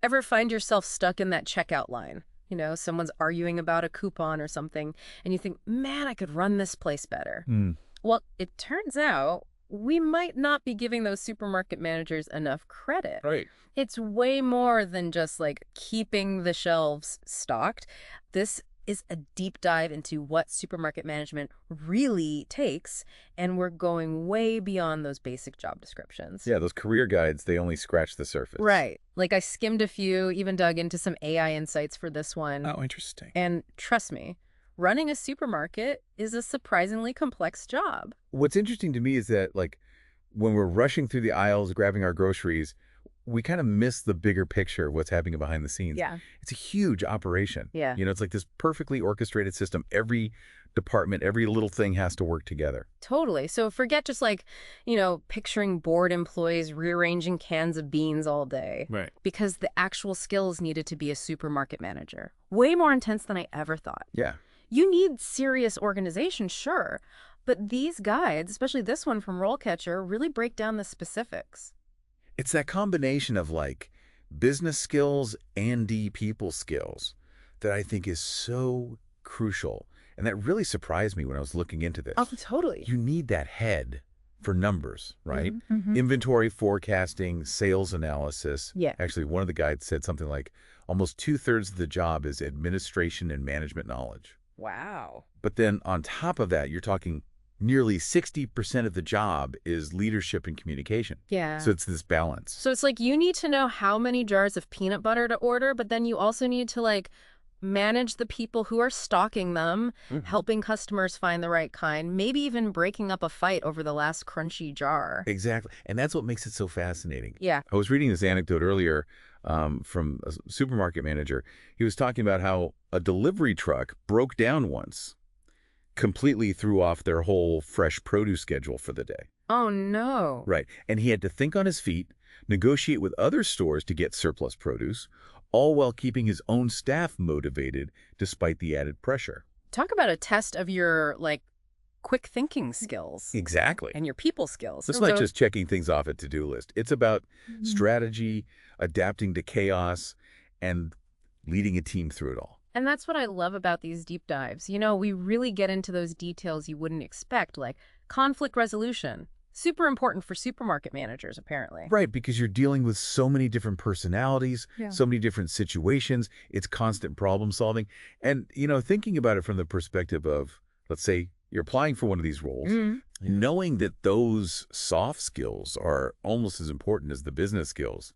Ever find yourself stuck in that checkout line? Someone's arguing about a coupon or something, and you think, man, I could run this place better. Mm, Well, it turns out we might not be giving those supermarket managers enough credit. right. It's way more than just like keeping the shelves stocked. This is a deep dive into what supermarket management really takes, and we're going way beyond those basic job descriptions. Yeah, those career guides, they only scratch the surface. Right. Like I skimmed a few, even dug into some AI insights for this one. Oh, interesting. And trust me, running a supermarket is a surprisingly complex job. What's interesting to me is that, like, when we're rushing through the aisles, grabbing our groceries, we kind of miss the bigger picture of what's happening behind the scenes. Yeah. It's a huge operation. Yeah. It's like this perfectly orchestrated system. Every department, every little thing has to work together. Totally. So forget just like, picturing bored employees rearranging cans of beans all day. Right. Because the actual skills needed to be a supermarket manager. Way more intense than I ever thought. Yeah. You need serious organization, sure. But these guides, especially this one from RoleCatcher, really break down the specifics. It's that combination of, like, business skills and people skills that I think is so crucial. And that really surprised me when I was looking into this. Oh, totally. You need that head for numbers, right? Mm-hmm. Inventory forecasting, sales analysis. Yeah. Actually, one of the guides said something like almost 2/3 of the job is administration and management knowledge. Wow. But then on top of that, you're talking nearly 60% of the job is leadership and communication. Yeah. So it's this balance. So it's like you need to know how many jars of peanut butter to order, but then you also need to like manage the people who are stocking them, helping customers find the right kind, maybe even breaking up a fight over the last crunchy jar. Exactly. And that's what makes it so fascinating. Yeah. I was reading this anecdote earlier from a supermarket manager. He was talking about how a delivery truck broke down once, completely threw off their whole fresh produce schedule for the day. Oh, no. Right. And he had to think on his feet, negotiate with other stores to get surplus produce, all while keeping his own staff motivated despite the added pressure. Talk about a test of your, like, quick thinking skills. Exactly. And your people skills. It's not just checking things off a to-do list. It's about strategy, adapting to chaos, and leading a team through it all. And that's what I love about these deep dives. We really get into those details you wouldn't expect, like conflict resolution. Super important for supermarket managers, apparently. Right, because you're dealing with so many different personalities, Yeah. so many different situations. It's constant problem solving. And, thinking about it from the perspective of, let's say, you're applying for one of these roles, knowing that those soft skills are almost as important as the business skills,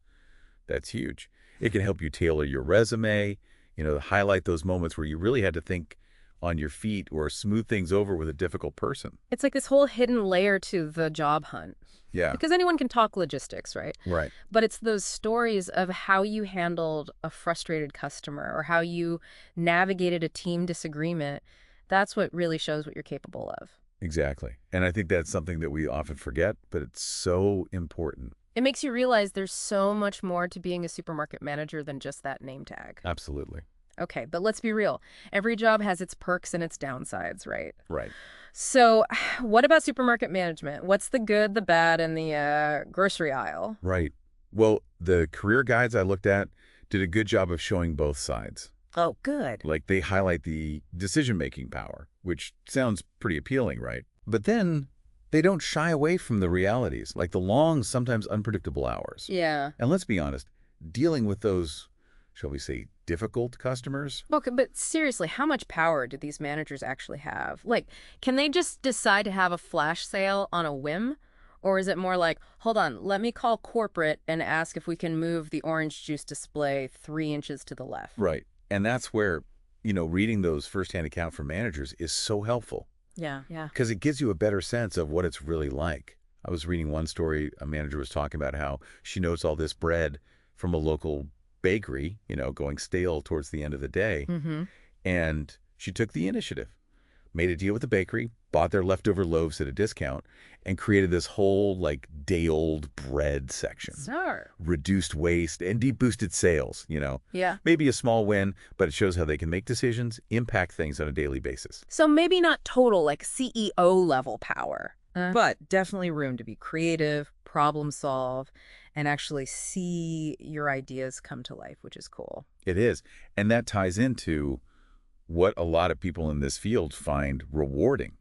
that's huge. It can help you tailor your resume, highlight those moments where you really had to think on your feet or smooth things over with a difficult person. It's like this whole hidden layer to the job hunt. Yeah. Because anyone can talk logistics, right? Right. But it's those stories of how you handled a frustrated customer or how you navigated a team disagreement. That's what really shows what you're capable of. Exactly. And I think that's something that we often forget, but it's so important. It makes you realize there's so much more to being a supermarket manager than just that name tag. Absolutely. Okay, but let's be real. Every job has its perks and its downsides, right? Right. So what about supermarket management? What's the good, the bad, and the grocery aisle? Right. Well, the career guides I looked at did a good job of showing both sides. Oh, good. Like, they highlight the decision-making power, which sounds pretty appealing, right? But then they don't shy away from the realities, like the long, sometimes unpredictable hours. Yeah. And let's be honest, dealing with those, shall we say, difficult customers? Okay, but seriously, how much power do these managers actually have? Like, can they just decide to have a flash sale on a whim? Or is it more like, hold on, let me call corporate and ask if we can move the orange juice display 3 inches to the left? Right. And that's where, reading those firsthand account from managers is so helpful. Yeah. Because it gives you a better sense of what it's really like. I was reading one story, a manager was talking about how she notes all this bread from a local bakery, going stale towards the end of the day. And she took the initiative, made a deal with the bakery, bought their leftover loaves at a discount, and created this whole, like, day-old bread section. Sure. Reduced waste and boosted sales, Yeah. Maybe a small win, but it shows how they can make decisions, impact things on a daily basis. So maybe not total, like CEO level power. But definitely room to be creative, problem solve and actually see your ideas come to life, which is cool. It is. And that ties into what a lot of people in this field find rewarding,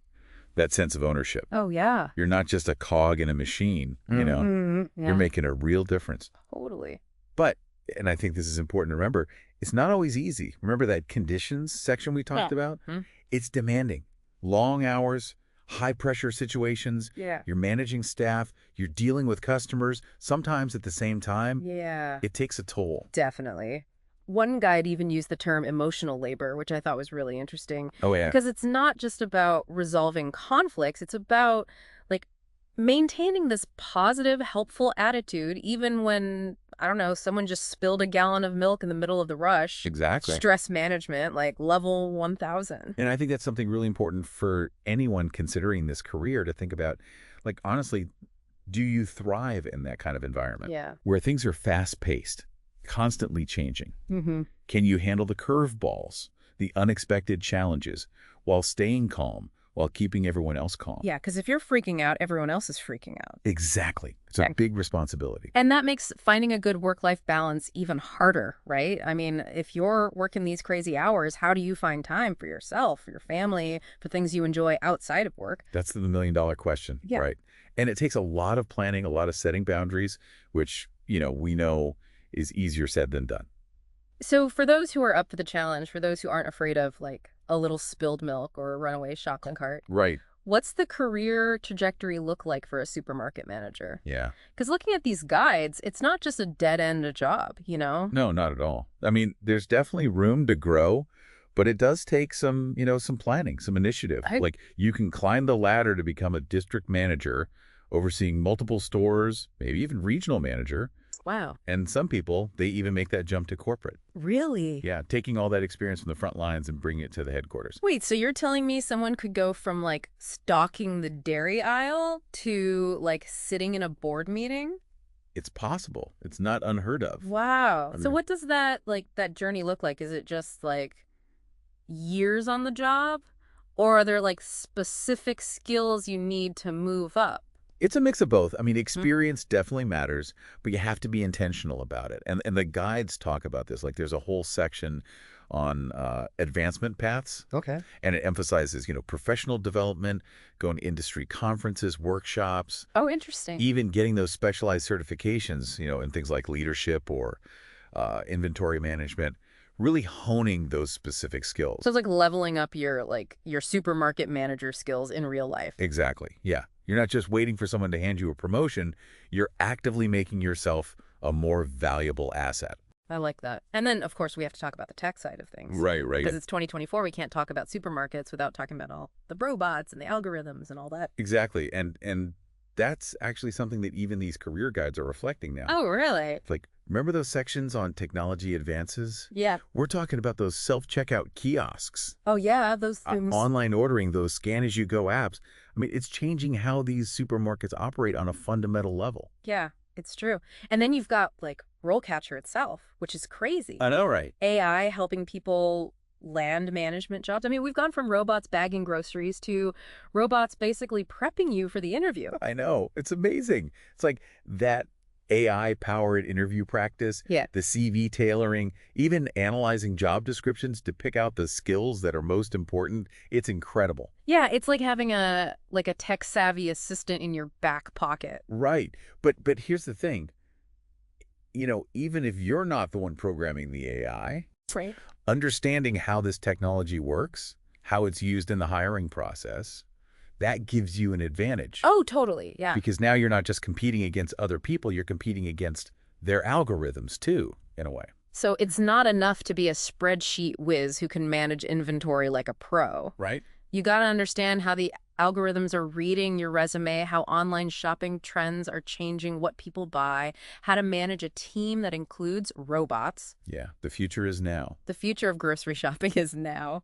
that sense of ownership. Oh, yeah. You're not just a cog in a machine, you know, you're Yeah, making a real difference. totally. But, and I think this is important to remember, it's not always easy. Remember that conditions section we talked about? It's demanding. Long hours, high pressure situations, Yeah. you're managing staff, you're dealing with customers, sometimes at the same time. Yeah. It takes a toll. Definitely. One guide even used the term emotional labor, which I thought was really interesting Oh, yeah. because it's not just about resolving conflicts, it's about like maintaining this positive, helpful attitude even when, I don't know, someone just spilled a gallon of milk in the middle of the rush. Exactly. Stress management, like level 1000. And I think that's something really important for anyone considering this career to think about. Like, honestly, do you thrive in that kind of environment Yeah. where things are fast-paced, constantly changing? Mm-hmm. Can you handle the curveballs, the unexpected challenges, while staying calm, while keeping everyone else calm? Yeah, because if you're freaking out, everyone else is freaking out. Exactly. It's a big responsibility. And that makes finding a good work-life balance even harder, right? I mean, if you're working these crazy hours, how do you find time for yourself, for your family, for things you enjoy outside of work? That's the million-dollar question, Yeah. right? And it takes a lot of planning, a lot of setting boundaries, which, we know is easier said than done. So for those who are up for the challenge, for those who aren't afraid of like a little spilled milk or a runaway shopping cart, Right. what's the career trajectory look like for a supermarket manager? Yeah. Because looking at these guides, it's not just a dead-end job, you know? No, not at all. I mean, there's definitely room to grow, but it does take some, some planning, some initiative. Like you can climb the ladder to become a district manager, overseeing multiple stores, maybe even regional manager. Wow. And some people, they even make that jump to corporate. Really? Yeah, taking all that experience from the front lines and bringing it to the headquarters. Wait, so you're telling me someone could go from like stocking the dairy aisle to like sitting in a board meeting? It's possible. It's not unheard of. Wow. I So mean- what does that journey look like? Is it just like years on the job? Or are there like specific skills you need to move up? It's a mix of both. I mean, experience definitely matters, but you have to be intentional about it. And the guides talk about this. Like there's a whole section on advancement paths. Okay. And it emphasizes, professional development, going to industry conferences, workshops, Oh, interesting. even getting those specialized certifications, in things like leadership or inventory management, really honing those specific skills. So it's like leveling up your supermarket manager skills in real life. Exactly. Yeah. You're not just waiting for someone to hand you a promotion. You're actively making yourself a more valuable asset. I like that. And then, of course, we have to talk about the tech side of things. Right. Because it's 2024, we can't talk about supermarkets without talking about all the robots and the algorithms and all that. Exactly. And that's actually something that even these career guides are reflecting now. Oh, really? Like, remember those sections on technology advances? Yeah. We're talking about those self-checkout kiosks, Oh, yeah, those things. online ordering, those scan-as-you-go apps. I mean, it's changing how these supermarkets operate on a fundamental level. Yeah, it's true. And then you've got like RoleCatcher itself, which is crazy. I know, right? AI helping people land management jobs. I mean, we've gone from robots bagging groceries to robots basically prepping you for the interview. I know. It's amazing. It's like that AI-powered interview practice, Yeah. the CV tailoring, even analyzing job descriptions to pick out the skills that are most important. It's incredible. Yeah, it's like having a tech-savvy assistant in your back pocket. Right. But here's the thing. Even if you're not the one programming the AI, Right. understanding how this technology works, how it's used in the hiring process, that gives you an advantage. Oh, totally. Yeah. Because now you're not just competing against other people, you're competing against their algorithms too, in a way. So it's not enough to be a spreadsheet whiz who can manage inventory like a pro. Right? You got to understand how the algorithms are reading your resume, how online shopping trends are changing what people buy, how to manage a team that includes robots. Yeah, the future is now. The future of grocery shopping is now.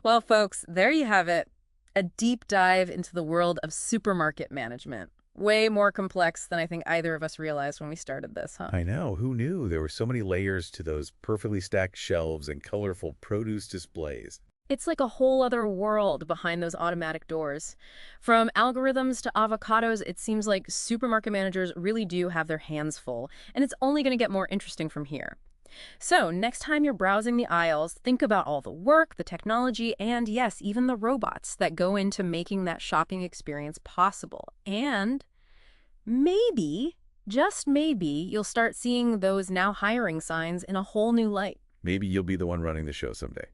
Well, folks, there you have it. A deep dive into the world of supermarket management. Way more complex than I think either of us realized when we started this, huh? I know. Who knew? There were so many layers to those perfectly stacked shelves and colorful produce displays. It's like a whole other world behind those automatic doors. From algorithms to avocados, it seems like supermarket managers really do have their hands full, and it's only going to get more interesting from here. So, next time you're browsing the aisles, think about all the work, the technology, and yes, even the robots that go into making that shopping experience possible. And maybe, just maybe, you'll start seeing those now hiring signs in a whole new light. Maybe you'll be the one running the show someday.